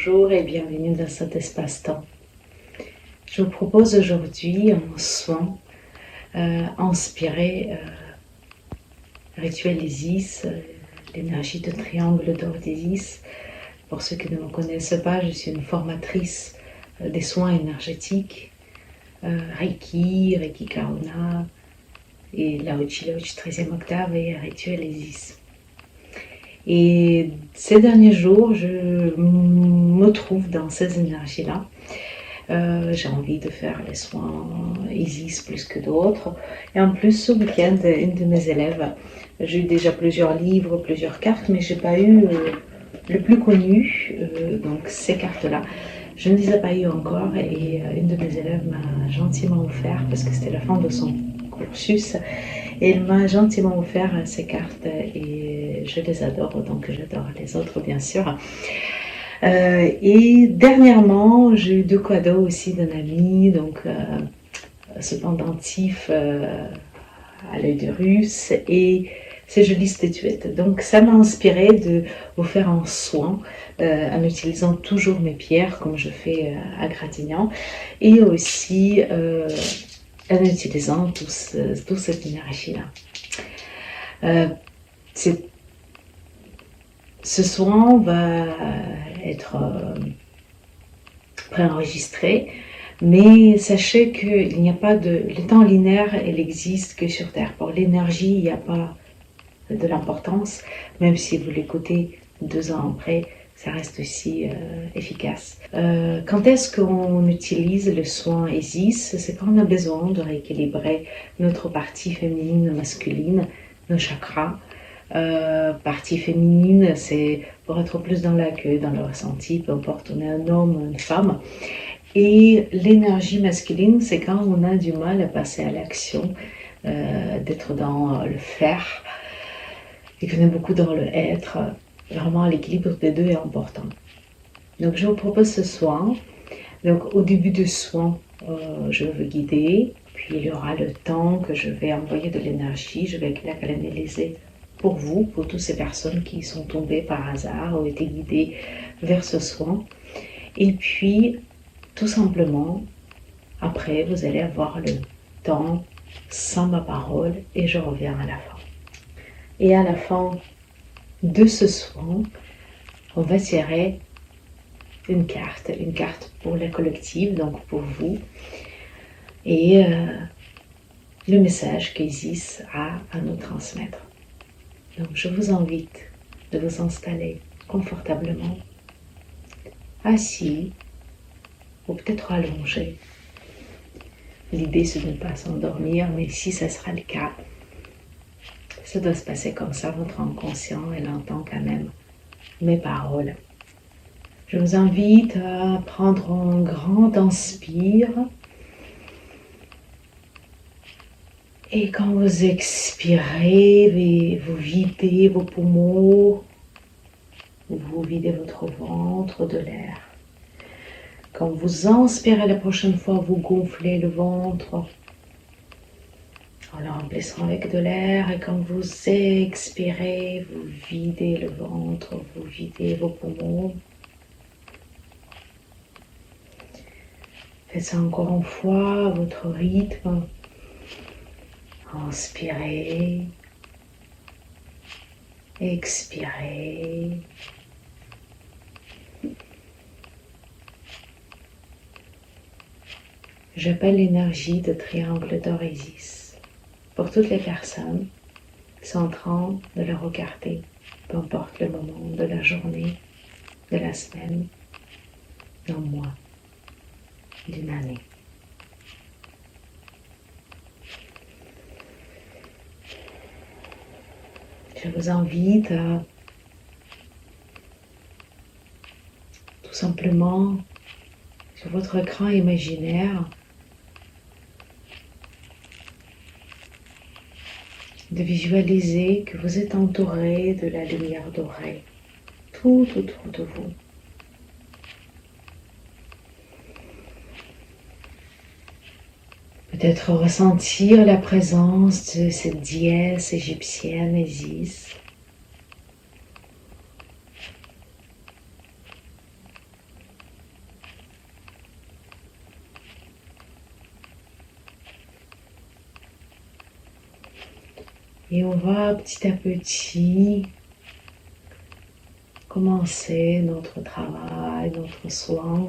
Bonjour et bienvenue dans cet espace-temps. Je vous propose aujourd'hui un soin inspiré rituel Isis, l'énergie de triangle d'or d'Isis. Pour ceux qui ne me connaissent pas, je suis une formatrice des soins énergétiques, Reiki, Reiki Karuna et Laochi 13e octave et rituel Isis. Et ces derniers jours, je me trouve dans ces énergies-là. J'ai envie de faire les soins Isis plus que d'autres. Et en plus, ce week-end, une de mes élèves, j'ai eu déjà plusieurs livres, plusieurs cartes, mais je n'ai pas eu le plus connu, donc ces cartes-là. Je ne les ai pas eues encore et une de mes élèves m'a gentiment offert, parce que c'était la fin de son cursus, et elle m'a gentiment offert ces cartes et je les adore, donc j'adore les autres bien sûr. Et dernièrement, j'ai eu 2 cadeaux aussi d'un ami, donc ce pendentif à l'œil de russe et ces jolies statuettes. Donc ça m'a inspiré de vous faire un soin en utilisant toujours mes pierres comme je fais à Gratignan et aussi en utilisant toute cette énergie-là. Ce soin va être préenregistré, mais sachez qu'il n'y a pas de... Le temps linéaire, il existe que sur Terre. Pour l'énergie, il n'y a pas de l'importance, même si vous l'écoutez 2 ans après, ça reste aussi efficace. Quand est-ce qu'on utilise le soin Isis? C'est quand on a besoin de rééquilibrer notre partie féminine, masculine, nos chakras. Partie féminine, c'est pour être plus dans l'accueil, dans le ressenti, peu importe, on est un homme, une femme. Et l'énergie masculine, c'est quand on a du mal à passer à l'action, d'être dans le faire, et qu'on est beaucoup dans le être. Vraiment, l'équilibre des deux est important. Donc, je vous propose ce soin. Donc, au début du soin, je vais vous guider, puis il y aura le temps que je vais envoyer de l'énergie, je vais la canaliser pour vous, pour toutes ces personnes qui sont tombées par hasard ou été guidées vers ce soin. Et puis, tout simplement, après, vous allez avoir le temps sans ma parole et je reviens à la fin. Et à la fin de ce soin, on va tirer une carte pour le collectif, donc pour vous, et le message qu'Isis a à nous transmettre. Donc je vous invite de vous installer confortablement, assis ou peut-être allongé. L'idée c'est de ne pas s'endormir, mais si ça sera le cas, ça doit se passer comme ça, votre inconscient, elle entend quand même mes paroles. Je vous invite à prendre un grand inspire. Et quand vous expirez, vous videz vos poumons, vous videz votre ventre de l'air. Quand vous inspirez la prochaine fois, vous gonflez le ventre en le remplissant avec de l'air. Et quand vous expirez, vous videz le ventre, vous videz vos poumons. Faites ça encore une fois à votre rythme. Inspirez, expirez. J'appelle l'énergie de triangle d'or Isis pour toutes les personnes qui sont en train de le regarder, peu importe le moment de la journée, de la semaine, d'un mois, d'une année. Je vous invite à tout simplement, sur votre écran imaginaire, de visualiser que vous êtes entouré de la lumière dorée, tout autour de vous. Peut-être ressentir la présence de cette déesse égyptienne Isis. Et on va petit à petit commencer notre travail, notre soin.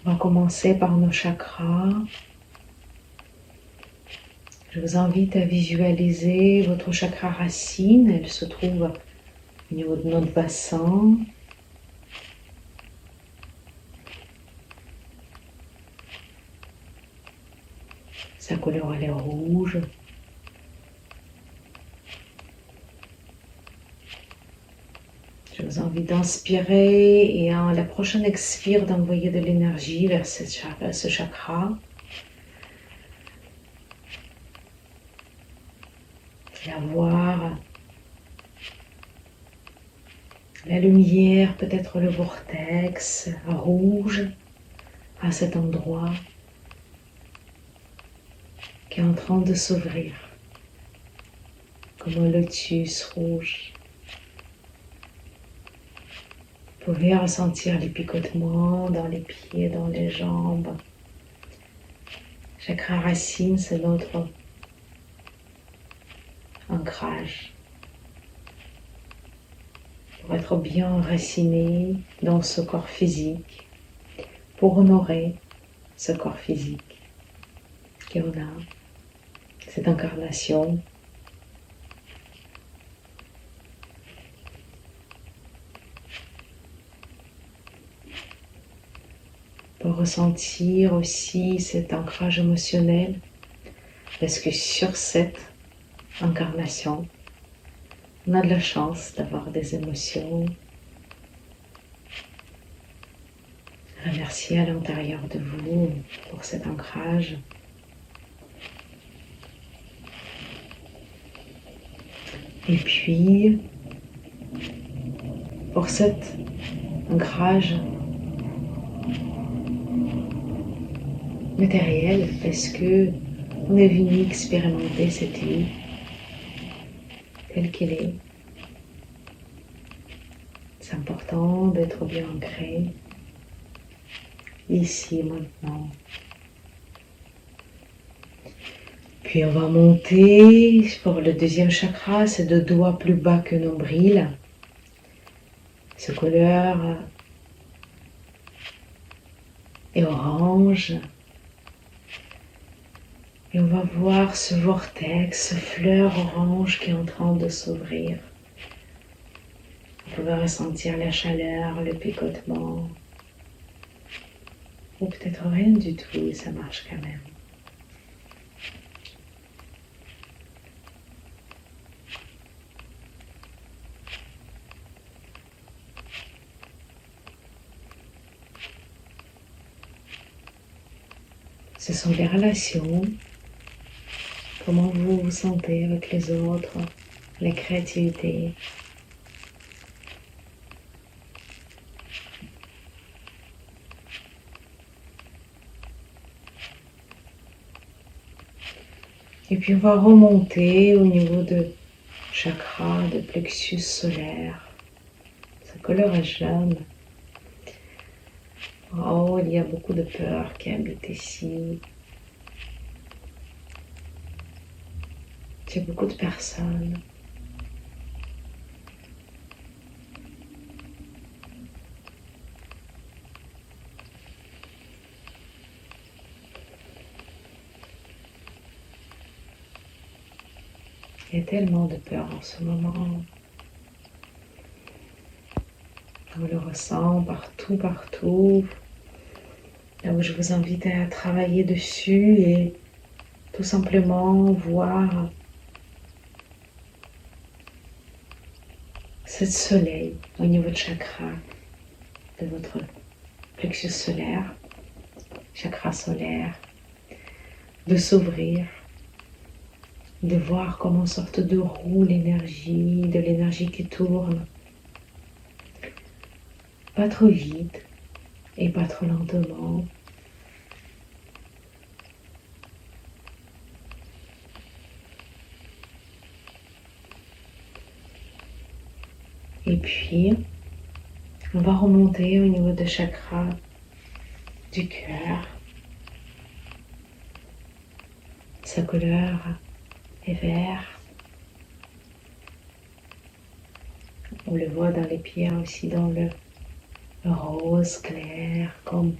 On va commencer par nos chakras. Je vous invite à visualiser votre chakra racine. Elle se trouve au niveau de notre bassin. Sa couleur elle est rouge. Je vous invite d'inspirer et à la prochaine expire d'envoyer de l'énergie vers ce chakra. Et à voir la lumière, peut-être le vortex rouge à cet endroit qui est en train de s'ouvrir comme un lotus rouge. Vous pouvez ressentir les picotements dans les pieds, dans les jambes. Chakra racine, c'est notre ancrage. Pour être bien enraciné dans ce corps physique, pour honorer ce corps physique qu'on a, cette incarnation. Pour ressentir aussi cet ancrage émotionnel, parce que sur cette incarnation, on a de la chance d'avoir des émotions. Remerciez à l'intérieur de vous pour cet ancrage. Et puis, pour cet ancrage matériel, parce que on est venu expérimenter cette vie telle qu'elle est. C'est important d'être bien ancré ici et maintenant. Puis on va monter pour le deuxième chakra, c'est 2 doigts plus bas que nombril. Ce couleur est orange. Et on va voir ce vortex, ce fleur orange qui est en train de s'ouvrir. Vous pouvez ressentir la chaleur, le picotement. Ou peut-être rien du tout, ça marche quand même. Ce sont les relations, comment vous vous sentez avec les autres, la créativité. Et puis on va remonter au niveau de chakra, de plexus solaire. Sa couleur est jaune. Oh, il y a beaucoup de peur qui habite ici. Il y a beaucoup de personnes. Il y a tellement de peur en ce moment. On le ressent partout, partout. Là où je vous invite à travailler dessus et tout simplement voir ce soleil au niveau de chakra, de votre plexus solaire, chakra solaire, de s'ouvrir, de voir comme une sorte de roue l'énergie, de l'énergie qui tourne. Pas trop vite et pas trop lentement. Et puis, on va remonter au niveau de chakra du cœur. Sa couleur est vert. On le voit dans les pierres aussi, dans le rose clair, comme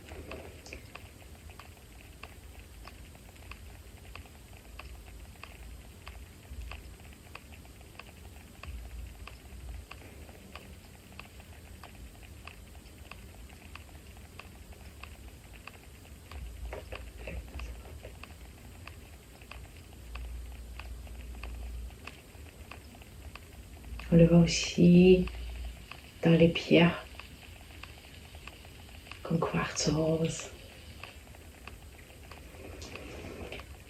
on le voit aussi dans les pierres comme quartz rose.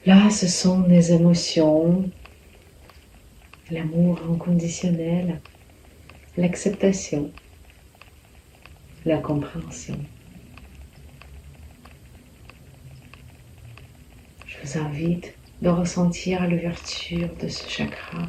Là, ce sont des émotions, l'amour inconditionnel, l'acceptation, la compréhension. Je vous invite de ressentir l'ouverture de ce chakra.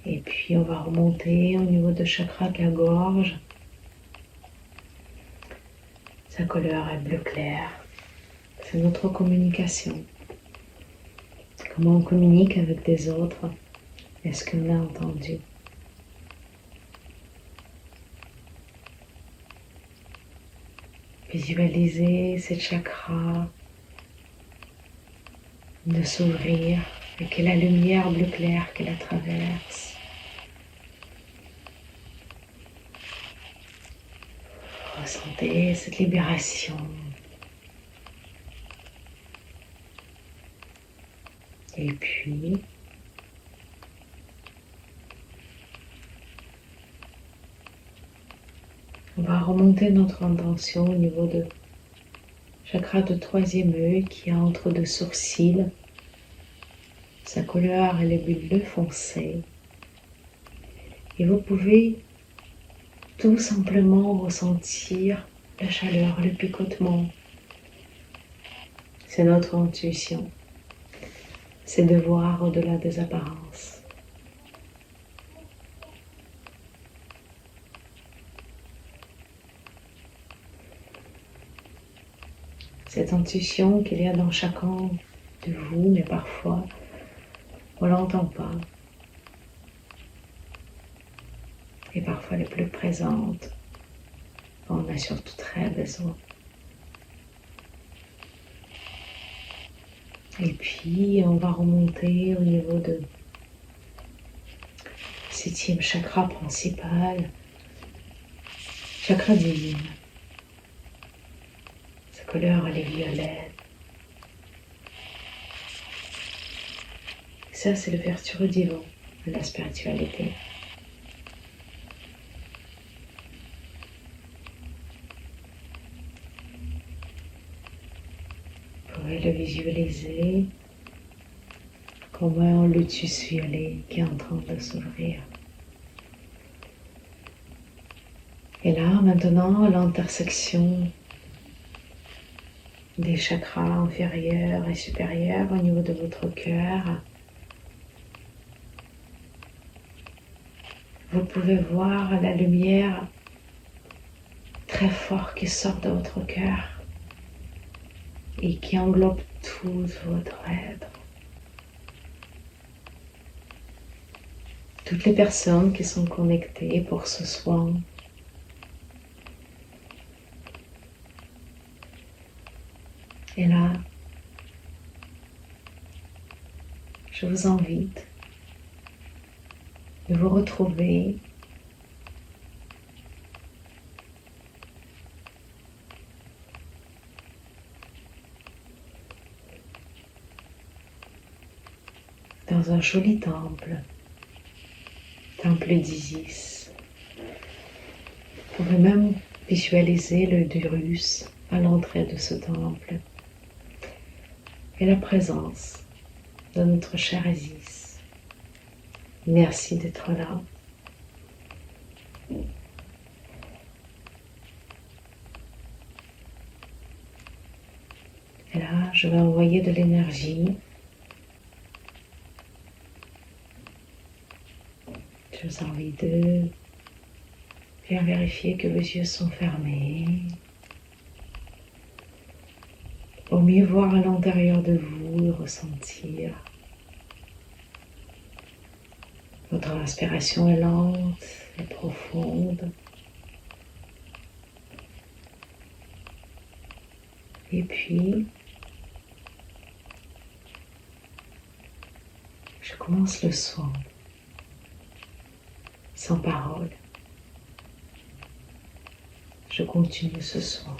Et puis on va remonter au niveau de chakra de la gorge. Sa couleur est bleu clair. C'est notre communication. Comment on communique avec des autres. Est-ce qu'on a entendu? Visualisez ces chakras de s'ouvrir et que la lumière bleu clair qui la traverse ressentez cette libération. Et puis, on va remonter notre intention au niveau de chakra de troisième œil qui est entre deux sourcils. Sa couleur elle est bleu foncé. Et vous pouvez tout simplement ressentir la chaleur, le picotement. C'est notre intuition. C'est de voir au-delà des apparences. Cette intuition qu'il y a dans chacun de vous, mais parfois on ne l'entend pas. Et parfois elle est plus présente. On a surtout très besoin. Et puis on va remonter au niveau de septième chakra principal, chakra divine. Sa couleur elle est violette. Ça c'est l'ouverture au divin, de la spiritualité. Vous pouvez le visualiser comme un lotus violet qui est en train de s'ouvrir. Et là, maintenant, l'intersection des chakras inférieurs et supérieurs au niveau de votre cœur. Vous pouvez voir la lumière très forte qui sort de votre cœur et qui englobe tout votre être. Toutes les personnes qui sont connectées pour ce soin. Et là, je vous invite de vous retrouver dans un joli temple d'Isis. Vous pouvez même visualiser l'œil d'Horus à l'entrée de ce temple et la présence de notre cher Isis. Merci d'être là. je vais envoyer de l'énergie. Je vous invite de bien vérifier que vos yeux sont fermés. Pour mieux voir à l'intérieur de vous et ressentir. Votre inspiration est lente et profonde. Et puis, je commence le soin, sans parole. Je continue ce soin.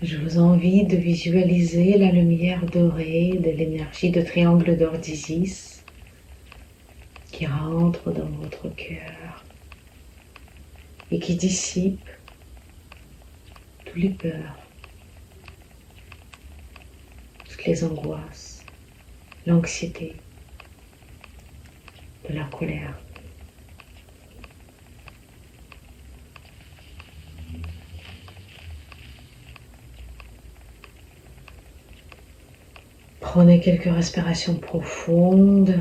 Je vous invite de visualiser la lumière dorée de l'énergie de triangle d'or d'Isis qui rentre dans votre cœur et qui dissipe toutes les peurs, toutes les angoisses, l'anxiété, de la colère. Prenez quelques respirations profondes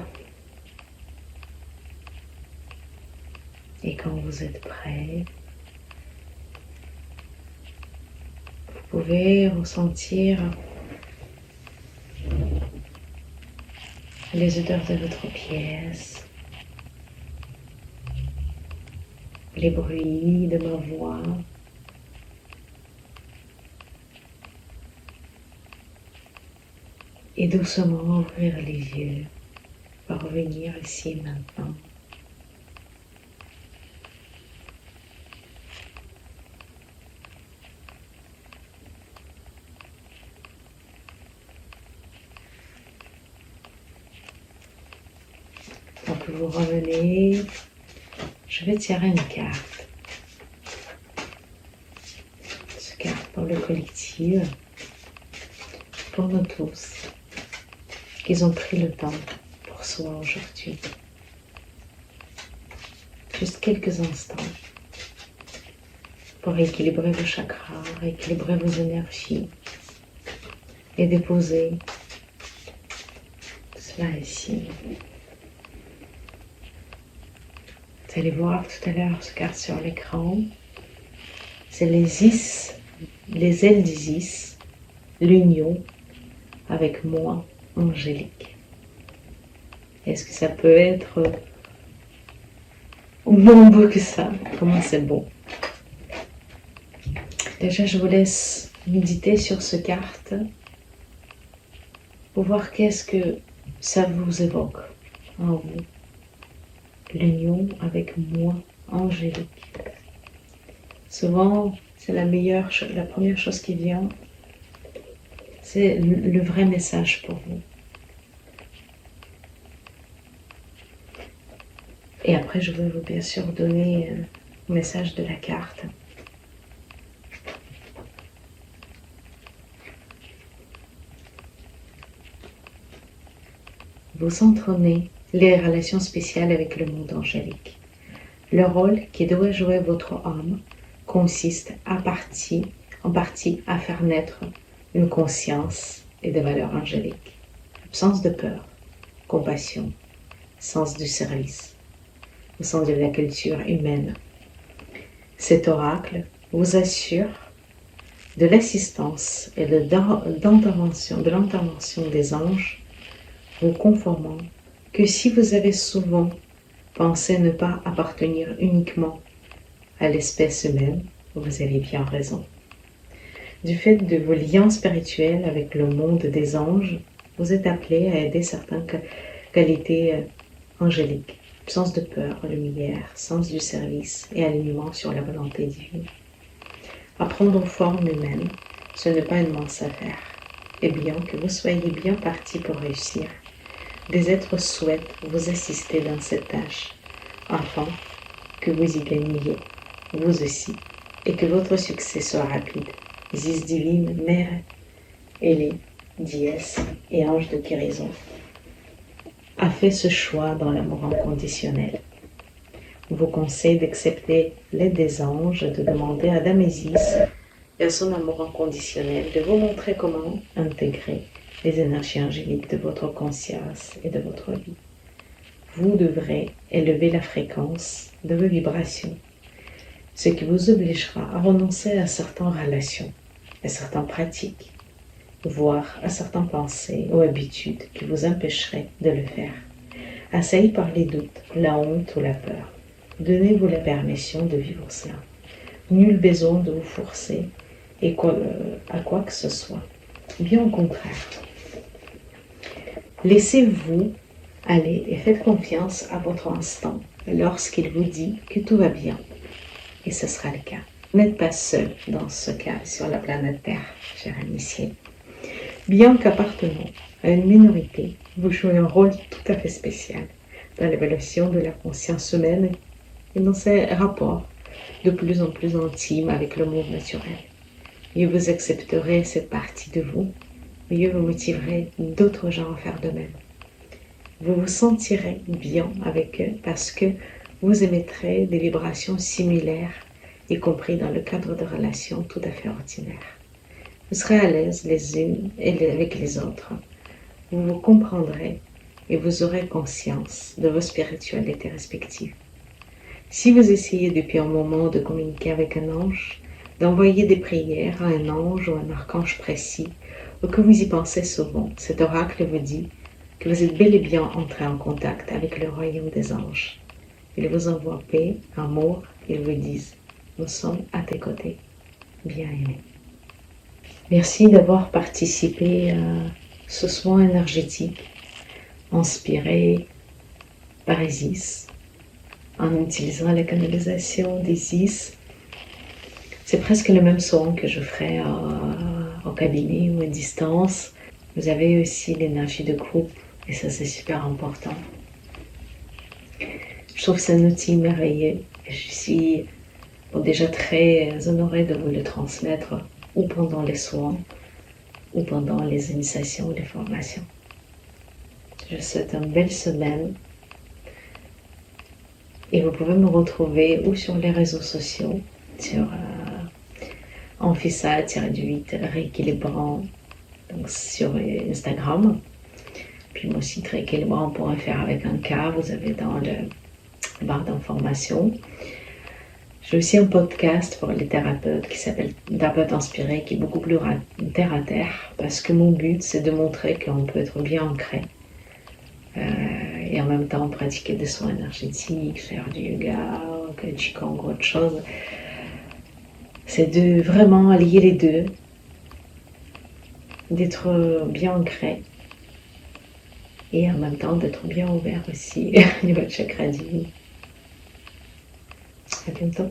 et quand vous êtes prêt, vous pouvez ressentir les odeurs de votre pièce, les bruits de ma voix. Et doucement ouvrir les yeux pour revenir ici et maintenant. que vous revenez, je vais tirer une carte. Cette carte pour le collectif, pour nous tous, qu'ils ont pris le temps pour soi aujourd'hui. Juste quelques instants pour équilibrer vos chakras, équilibrer vos énergies et déposer cela ici. Vous allez voir tout à l'heure ce carte sur l'écran. C'est les ailes d'Isis, l'union avec moi, Angélique. Est-ce que ça peut être moins beau que ça? Comment c'est beau. Déjà, je vous laisse méditer sur cette carte pour voir qu'est-ce que ça vous évoque en vous. L'union avec moi, Angélique. Souvent, c'est la première chose qui vient. C'est le vrai message pour vous. Et après, je vais vous bien sûr donner le message de la carte. Vous entraînez les relations spéciales avec le monde angélique. Le rôle qui doit jouer votre âme consiste en partie à faire naître une conscience et des valeurs angéliques. Absence de peur, compassion, sens du service, au sens de la culture humaine. Cet oracle vous assure de l'assistance et de l'intervention des anges, vous conformant que si vous avez souvent pensé ne pas appartenir uniquement à l'espèce humaine, vous avez bien raison. Du fait de vos liens spirituels avec le monde des anges, vous êtes appelé à aider certaines qualités angéliques. Absence de peur, lumière, sens du service et alignement sur la volonté divine. Apprendre forme humaine, ce n'est pas une mince affaire. Et bien que vous soyez bien parti pour réussir, des êtres souhaitent vous assister dans cette tâche, afin que vous y gagniez, vous aussi, et que votre succès soit rapide. Isis divine, mère, ailée, déesse et ange de guérison, a fait ce choix dans l'amour inconditionnel. Vous conseille d'accepter l'aide des anges, de demander à Dame Isis et à son amour inconditionnel de vous montrer comment intégrer les énergies angéliques de votre conscience et de votre vie. Vous devrez élever la fréquence de vos vibrations, ce qui vous obligera à renoncer à certaines relations, à certaines pratiques, voire à certaines pensées ou habitudes qui vous empêcheraient de le faire. Assaillis par les doutes, la honte ou la peur, donnez-vous la permission de vivre cela. Nul besoin de vous forcer à quoi que ce soit. Bien au contraire. Laissez-vous aller et faites confiance à votre instinct lorsqu'il vous dit que tout va bien. Et ce sera le cas. Vous n'êtes pas seul dans ce cas sur la planète Terre, cher initié. Bien qu'appartenant à une minorité, vous jouez un rôle tout à fait spécial dans l'évaluation de la conscience humaine et dans ses rapports de plus en plus intimes avec le monde naturel. Mieux vous accepterez cette partie de vous, mieux vous motiverez d'autres gens à faire de même. Vous vous sentirez bien avec eux parce que vous émettrez des vibrations similaires, y compris dans le cadre de relations tout à fait ordinaires. Vous serez à l'aise les unes avec les autres. Vous vous comprendrez et vous aurez conscience de vos spiritualités respectives. Si vous essayez depuis un moment de communiquer avec un ange, d'envoyer des prières à un ange ou un archange précis, ou que vous y pensez souvent, cet oracle vous dit que vous êtes bel et bien entré en contact avec le royaume des anges. Ils vous envoient paix, amour, ils vous disent « Nous sommes à tes côtés, bien-aimés ». Merci d'avoir participé à ce soin énergétique inspiré par Isis, en utilisant la canalisation d'Isis. C'est presque le même son que je ferais au cabinet ou à distance. Vous avez aussi l'énergie de groupe et ça c'est super important. Je trouve que c'est un outil merveilleux. Je suis déjà très honorée de vous le transmettre, ou pendant les soins, ou pendant les initiations ou les formations. Je vous souhaite une belle semaine. Et vous pouvez me retrouver ou sur les réseaux sociaux, sur Anfissa-8 rééquilibrant, donc sur Instagram. Puis moi aussi, très équilibrant, on pourrait faire avec un K, vous avez dans le barre d'informations. J'ai aussi un podcast pour les thérapeutes qui s'appelle Thérapeute Inspiré, qui est beaucoup plus terre à terre, parce que mon but, c'est de montrer qu'on peut être bien ancré et en même temps pratiquer des soins énergétiques, faire du yoga, du qigong ou autre chose. C'est de vraiment allier les deux, d'être bien ancré et en même temps d'être bien ouvert aussi au niveau de chakra divin. À bientôt.